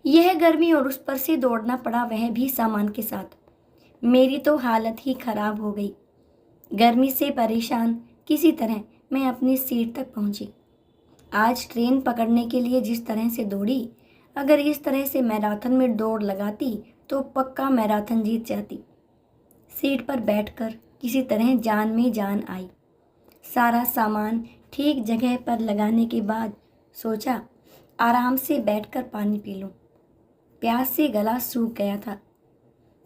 यह गर्मी और उस पर से दौड़ना पड़ा, वह भी सामान के साथ। मेरी तो हालत ही खराब हो गई। गर्मी से परेशान किसी तरह मैं अपनी सीट तक पहुंची। आज ट्रेन पकड़ने के लिए जिस तरह से दौड़ी, अगर इस तरह से मैराथन में दौड़ लगाती तो पक्का मैराथन जीत जाती। सीट पर बैठकर किसी तरह जान में जान आई। सारा सामान ठीक जगह पर लगाने के बाद सोचा आराम से बैठकर पानी पी लूं। प्यास से गला सूख गया था।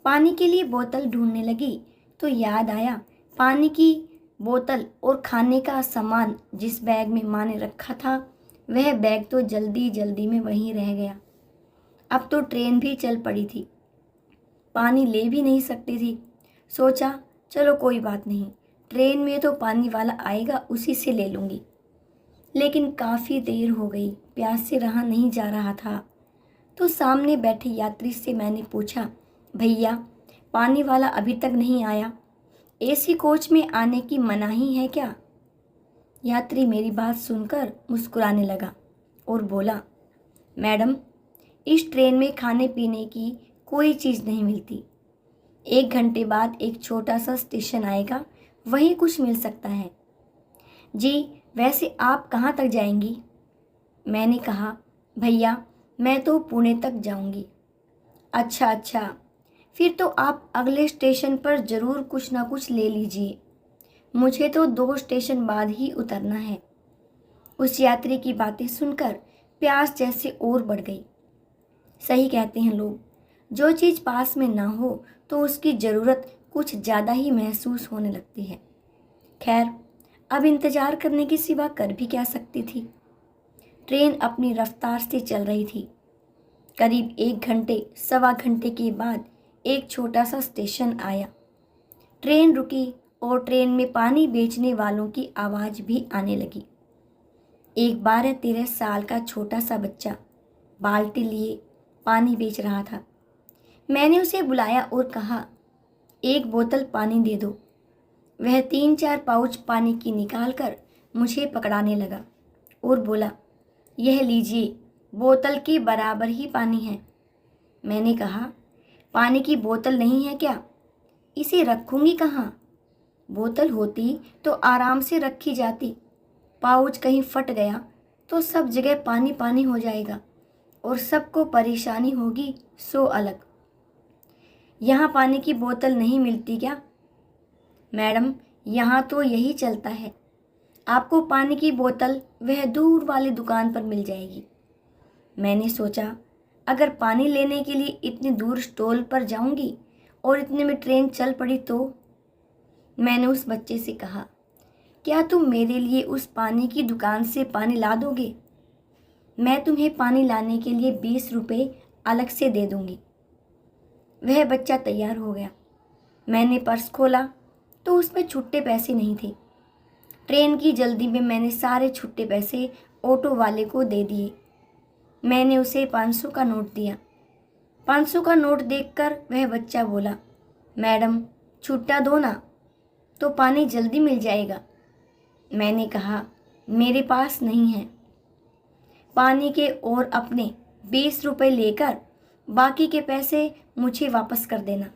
पानी के लिए बोतल ढूंढने लगी तो याद आया पानी की बोतल और खाने का सामान जिस बैग में माँ ने रखा था, वह बैग तो जल्दी जल्दी में वहीं रह गया। अब तो ट्रेन भी चल पड़ी थी, पानी ले भी नहीं सकती थी। सोचा चलो कोई बात नहीं, ट्रेन में तो पानी वाला आएगा, उसी से ले लूँगी। लेकिन काफ़ी देर हो गई, प्यास से रहा नहीं जा रहा था। तो सामने बैठे यात्री से मैंने पूछा, भैया पानी वाला अभी तक नहीं आया, एसी कोच में आने की मनाही है क्या? यात्री मेरी बात सुनकर मुस्कुराने लगा और बोला, मैडम इस ट्रेन में खाने पीने की कोई चीज़ नहीं मिलती। 1 घंटे बाद एक छोटा सा स्टेशन आएगा, वहीं कुछ मिल सकता है। जी वैसे आप कहाँ तक जाएंगी? मैंने कहा, भैया मैं तो पुणे तक जाऊंगी। अच्छा अच्छा, फिर तो आप अगले स्टेशन पर ज़रूर कुछ ना कुछ ले लीजिए, मुझे तो 2 स्टेशन बाद ही उतरना है। उस यात्री की बातें सुनकर प्यास जैसे और बढ़ गई। सही कहते हैं लोग, जो चीज़ पास में ना हो तो उसकी ज़रूरत कुछ ज़्यादा ही महसूस होने लगती है। खैर, अब इंतज़ार करने की सिवा कर भी क्या सकती थी। ट्रेन अपनी रफ्तार से चल रही थी। करीब 1 घंटे सवा घंटे के बाद एक छोटा सा स्टेशन आया। ट्रेन रुकी और ट्रेन में पानी बेचने वालों की आवाज़ भी आने लगी। एक 12-13 साल का छोटा सा बच्चा बाल्टी लिए पानी बेच रहा था। मैंने उसे बुलाया और कहा, एक बोतल पानी दे दो। वह 3-4 पाउच पानी की निकाल कर मुझे पकड़ाने लगा और बोला, यह लीजिए, बोतल के बराबर ही पानी है। मैंने कहा, पानी की बोतल नहीं है क्या? इसे रखूंगी कहाँ? बोतल होती तो आराम से रखी जाती, पाउच कहीं फट गया तो सब जगह पानी पानी हो जाएगा और सबको परेशानी होगी सो अलग। यहाँ पानी की बोतल नहीं मिलती क्या? मैडम यहाँ तो यही चलता है, आपको पानी की बोतल वह दूर वाली दुकान पर मिल जाएगी। मैंने सोचा अगर पानी लेने के लिए इतनी दूर स्टॉल पर जाऊंगी और इतने में ट्रेन चल पड़ी तो? मैंने उस बच्चे से कहा, क्या तुम मेरे लिए उस पानी की दुकान से पानी ला दोगे? मैं तुम्हें पानी लाने के लिए 20 रुपये अलग से दे दूंगी। वह बच्चा तैयार हो गया। मैंने पर्स खोला तो उसमें छुट्टे पैसे नहीं थे। ट्रेन की जल्दी में मैंने सारे छुट्टे पैसे ऑटो वाले को दे दिए। मैंने उसे 500 का नोट दिया। 500 का नोट देखकर वह बच्चा बोला, मैडम छुट्टा दो ना, तो पानी जल्दी मिल जाएगा। मैंने कहा, मेरे पास नहीं है। पानी के और अपने 20 रुपये लेकर बाकी के पैसे मुझे वापस कर देना।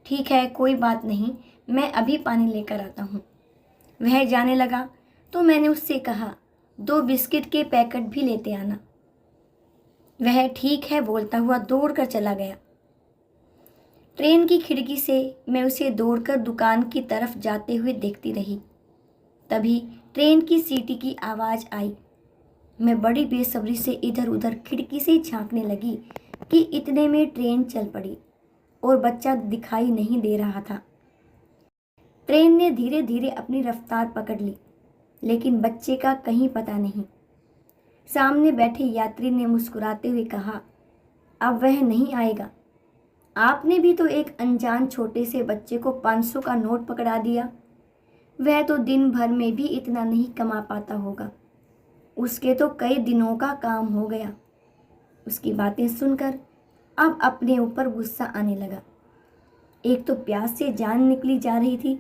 ठीक है कोई बात नहीं, मैं अभी पानी लेकर आता हूँ। वह जाने लगा तो मैंने उससे कहा, 2 बिस्किट के पैकेट भी लेते आना। वह ठीक है बोलता हुआ दौड़कर चला गया। ट्रेन की खिड़की से मैं उसे दौड़कर दुकान की तरफ जाते हुए देखती रही। तभी ट्रेन की सीटी की आवाज़ आई। मैं बड़ी बेसब्री से इधर उधर खिड़की से झांकने लगी कि इतने में ट्रेन चल पड़ी और बच्चा दिखाई नहीं दे रहा था। ट्रेन ने धीरे धीरे अपनी रफ्तार पकड़ ली, लेकिन बच्चे का कहीं पता नहीं। सामने बैठे यात्री ने मुस्कुराते हुए कहा, अब वह नहीं आएगा। आपने भी तो एक अनजान छोटे से बच्चे को 500 का नोट पकड़ा दिया। वह तो दिन भर में भी इतना नहीं कमा पाता होगा, उसके तो कई दिनों का काम हो गया। उसकी बातें सुनकर अब अपने ऊपर गुस्सा आने लगा। एक तो प्यास से जान निकली जा रही थी,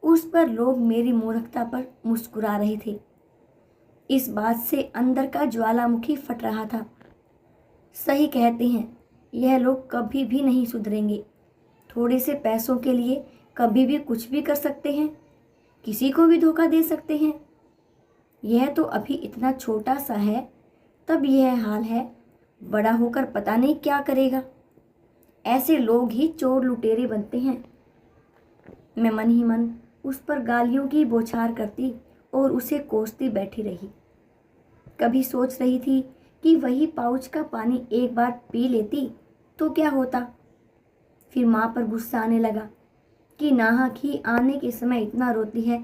उस पर लोग मेरी मूर्खता पर मुस्कुरा रहे थे। इस बात से अंदर का ज्वालामुखी फट रहा था। सही कहते हैं, यह लोग कभी भी नहीं सुधरेंगे। थोड़े से पैसों के लिए कभी भी कुछ भी कर सकते हैं, किसी को भी धोखा दे सकते हैं। यह तो अभी इतना छोटा सा है, तब यह हाल है, बड़ा होकर पता नहीं क्या करेगा। ऐसे लोग ही चोर लुटेरे बनते हैं। मैं मन ही मन उस पर गालियों की बौछार करती और उसे कोसती बैठी रही। कभी सोच रही थी कि वही पाउच का पानी एक बार पी लेती तो क्या होता। फिर माँ पर गुस्सा आने लगा कि नाहक ही आने के समय इतना रोती है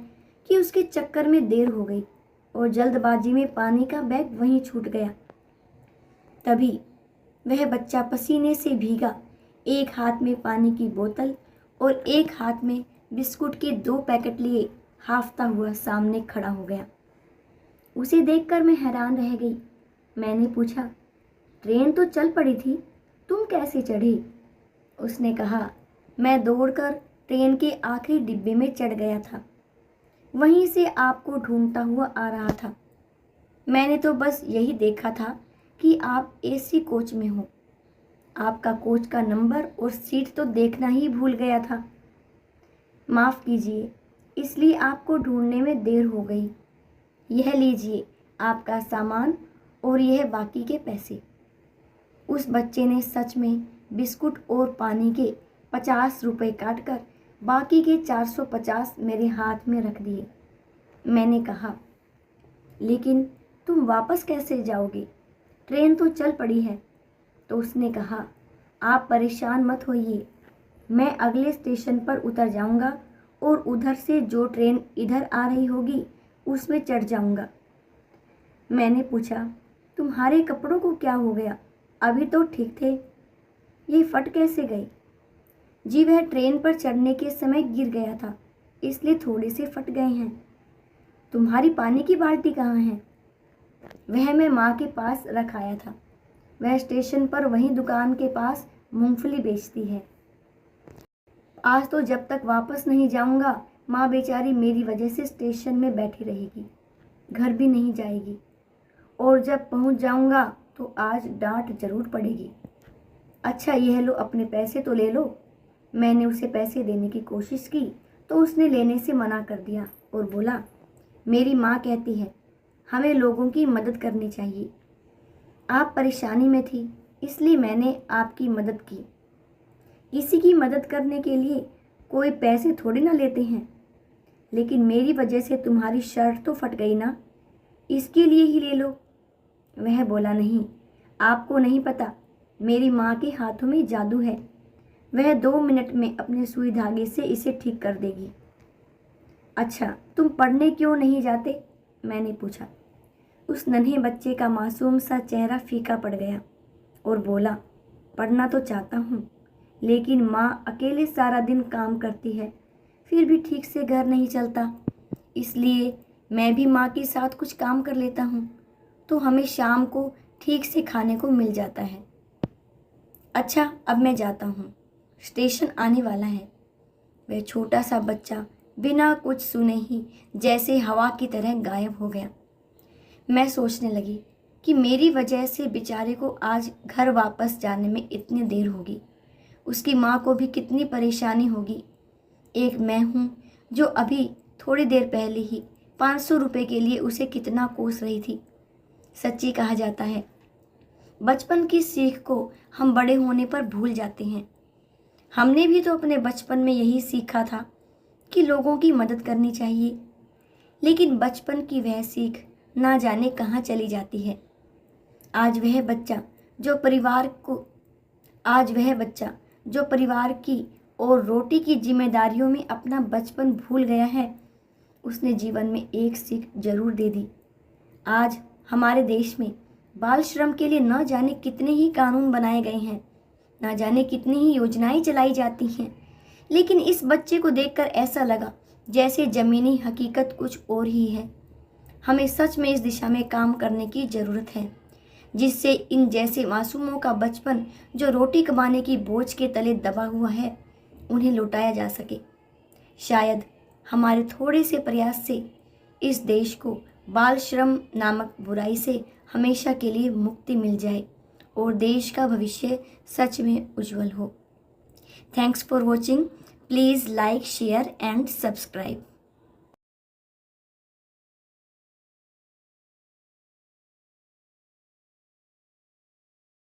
कि उसके चक्कर में देर हो गई और जल्दबाजी में पानी का बैग वहीं छूट गया। तभी वह बच्चा पसीने से भीगा, एक हाथ में पानी की बोतल और एक हाथ में बिस्कुट के 2 पैकेट लिए हांफता हुआ सामने खड़ा हो गया। उसे देखकर मैं हैरान रह गई। मैंने पूछा, ट्रेन तो चल पड़ी थी, तुम कैसे चढ़ी? उसने कहा, मैं दौड़कर ट्रेन के आखिरी डिब्बे में चढ़ गया था, वहीं से आपको ढूंढता हुआ आ रहा था। मैंने तो बस यही देखा था कि आप एसी कोच में हो। आपका कोच का नंबर और सीट तो देखना ही भूल गया था। माफ़ कीजिए, इसलिए आपको ढूंढने में देर हो गई। यह लीजिए आपका सामान और यह बाकी के पैसे। उस बच्चे ने सच में बिस्कुट और पानी के 50 रुपए काटकर बाकी के 450 मेरे हाथ में रख दिए। मैंने कहा, लेकिन तुम वापस कैसे जाओगे? ट्रेन तो चल पड़ी है। तो उसने कहा, आप परेशान मत होइए, मैं अगले स्टेशन पर उतर जाऊंगा और उधर से जो ट्रेन इधर आ रही होगी उसमें चढ़ जाऊंगा। मैंने पूछा, तुम्हारे कपड़ों को क्या हो गया? अभी तो ठीक थे, ये फट कैसे गए? जी वह ट्रेन पर चढ़ने के समय गिर गया था, इसलिए थोड़े से फट गए हैं। तुम्हारी पानी की बाल्टी कहाँ है? वह मैं माँ के पास रख आया था। वह स्टेशन पर वहीं दुकान के पास मूंगफली बेचती है। आज तो जब तक वापस नहीं जाऊंगा, माँ बेचारी मेरी वजह से स्टेशन में बैठी रहेगी, घर भी नहीं जाएगी, और जब पहुंच जाऊंगा तो आज डांट जरूर पड़ेगी। अच्छा यह लो, अपने पैसे तो ले लो। मैंने उसे पैसे देने की कोशिश की तो उसने लेने से मना कर दिया और बोला, मेरी माँ कहती है हमें लोगों की मदद करनी चाहिए। आप परेशानी में थी इसलिए मैंने आपकी मदद की। किसी की मदद करने के लिए कोई पैसे थोड़ी ना लेते हैं। लेकिन मेरी वजह से तुम्हारी शर्ट तो फट गई ना, इसके लिए ही ले लो। वह बोला, नहीं, आपको नहीं पता, मेरी माँ के हाथों में जादू है, वह 2 मिनट में अपने सुई धागे से इसे ठीक कर देगी। अच्छा तुम पढ़ने क्यों नहीं जाते? मैंने पूछा। उस नन्हे बच्चे का मासूम सा चेहरा फीका पड़ गया और बोला, पढ़ना तो चाहता हूँ, लेकिन माँ अकेले सारा दिन काम करती है, फिर भी ठीक से घर नहीं चलता, इसलिए मैं भी माँ के साथ कुछ काम कर लेता हूँ, तो हमें शाम को ठीक से खाने को मिल जाता है। अच्छा अब मैं जाता हूँ, स्टेशन आने वाला है। वह छोटा सा बच्चा बिना कुछ सुने ही जैसे हवा की तरह गायब हो गया। मैं सोचने लगी कि मेरी वजह से बेचारे को आज घर वापस जाने में इतनी देर होगी, उसकी माँ को भी कितनी परेशानी होगी। एक मैं हूँ जो अभी थोड़ी देर पहले ही 500 रुपये के लिए उसे कितना कोस रही थी। सच्ची कहा जाता है, बचपन की सीख को हम बड़े होने पर भूल जाते हैं। हमने भी तो अपने बचपन में यही सीखा था कि लोगों की मदद करनी चाहिए, लेकिन बचपन की वह सीख ना जाने कहाँ चली जाती है। आज वह बच्चा जो परिवार की और रोटी की जिम्मेदारियों में अपना बचपन भूल गया है, उसने जीवन में एक सीख जरूर दे दी। आज हमारे देश में बाल श्रम के लिए न जाने कितने ही कानून बनाए गए हैं, न जाने कितनी ही योजनाएं चलाई जाती हैं, लेकिन इस बच्चे को देखकर ऐसा लगा जैसे जमीनी हकीकत कुछ और ही है। हमें सच में इस दिशा में काम करने की ज़रूरत है, जिससे इन जैसे मासूमों का बचपन जो रोटी कमाने की बोझ के तले दबा हुआ है, उन्हें लौटाया जा सके। शायद हमारे थोड़े से प्रयास से इस देश को बाल श्रम नामक बुराई से हमेशा के लिए मुक्ति मिल जाए और देश का भविष्य सच में उज्जवल हो। Thanks for watching. Please like, share and subscribe.